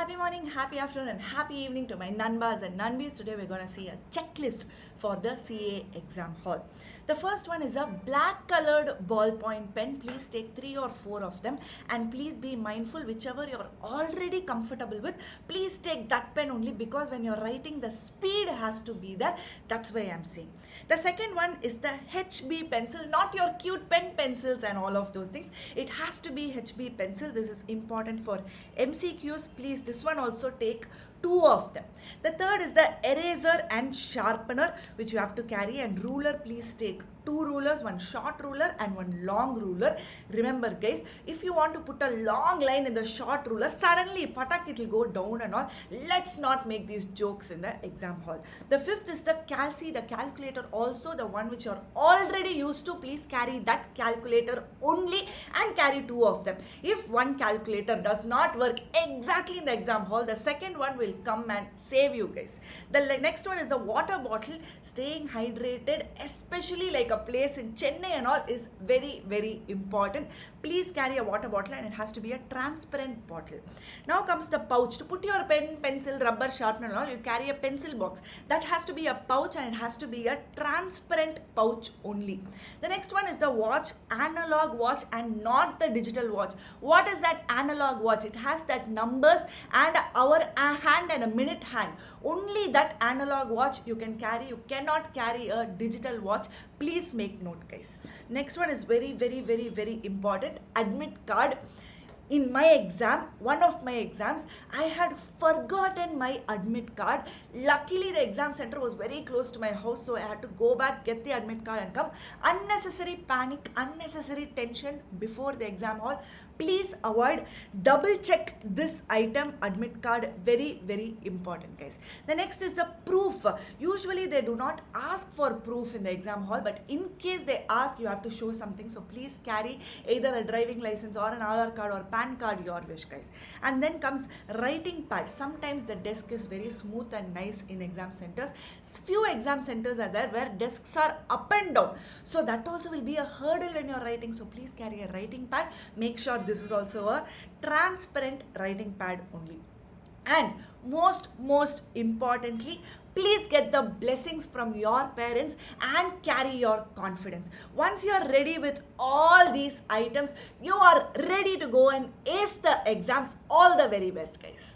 Happy morning, happy afternoon, and happy evening to my Nanbas and Nanbis. Today we're going to see a checklist for the CA exam hall. The first one is a black colored ballpoint pen. Please take 3 or 4 of them, and please be mindful whichever you're already comfortable with. Please take that pen only, because when you're writing, the speed has to be there. That's why I'm saying. The second one is the HB pencil, not your cute pen pencils and all of those things. It has to be HB pencil. This is important for MCQs. Please, this one also take 2 of them. The third is the eraser and sharpener, which you have to carry, and ruler. Please take 2 rulers, one short ruler and one long ruler. Remember guys, if you want to put a long line in the short ruler, suddenly patak, it will go down and all. Let's not make these jokes in the exam hall. The fifth is the the calculator, also the one which you're already used to. Please carry that calculator only and carry 2 of them. If one calculator does not work exactly in the exam hall, the second one will come and save you guys. The next one is the water bottle. Staying hydrated, especially like a place in Chennai and all, is very, very important. Please carry a water bottle, and it has to be a transparent bottle. Now comes the pouch. To put your pen, pencil, rubber, sharpener and all, you carry a pencil box. That has to be a pouch, and it has to be a transparent pouch only. The next one is the watch, analog watch and not the digital watch. What is that analog watch? It has that numbers and hour hand and a minute hand. Only that analog watch you can carry. You cannot carry a digital watch. Please make note guys. Next one is very, very, very, very important. Admit card. In my exam, one of my exams, I had forgotten my admit card. Luckily, the exam center was very close to my house, so I had to go back, get the admit card and come. Unnecessary panic, unnecessary tension before the exam hall. Please avoid. Double check this item, admit card. Very, very important guys. The next is the proof. Usually they do not ask for proof in the exam hall, but in case they ask, you have to show something. So please carry either a driving license or an Aadhaar card or PAN card, your wish guys. And then comes writing pad. Sometimes the desk is very smooth and nice in exam centers. Few exam centers are there where desks are up and down, so that also will be a hurdle when you're writing. So please carry a writing pad. Make sure this is also a transparent writing pad only. And most importantly, please get the blessings from your parents and carry your confidence. Once you are ready with all these items, you are ready to go and ace the exams. All the very best guys.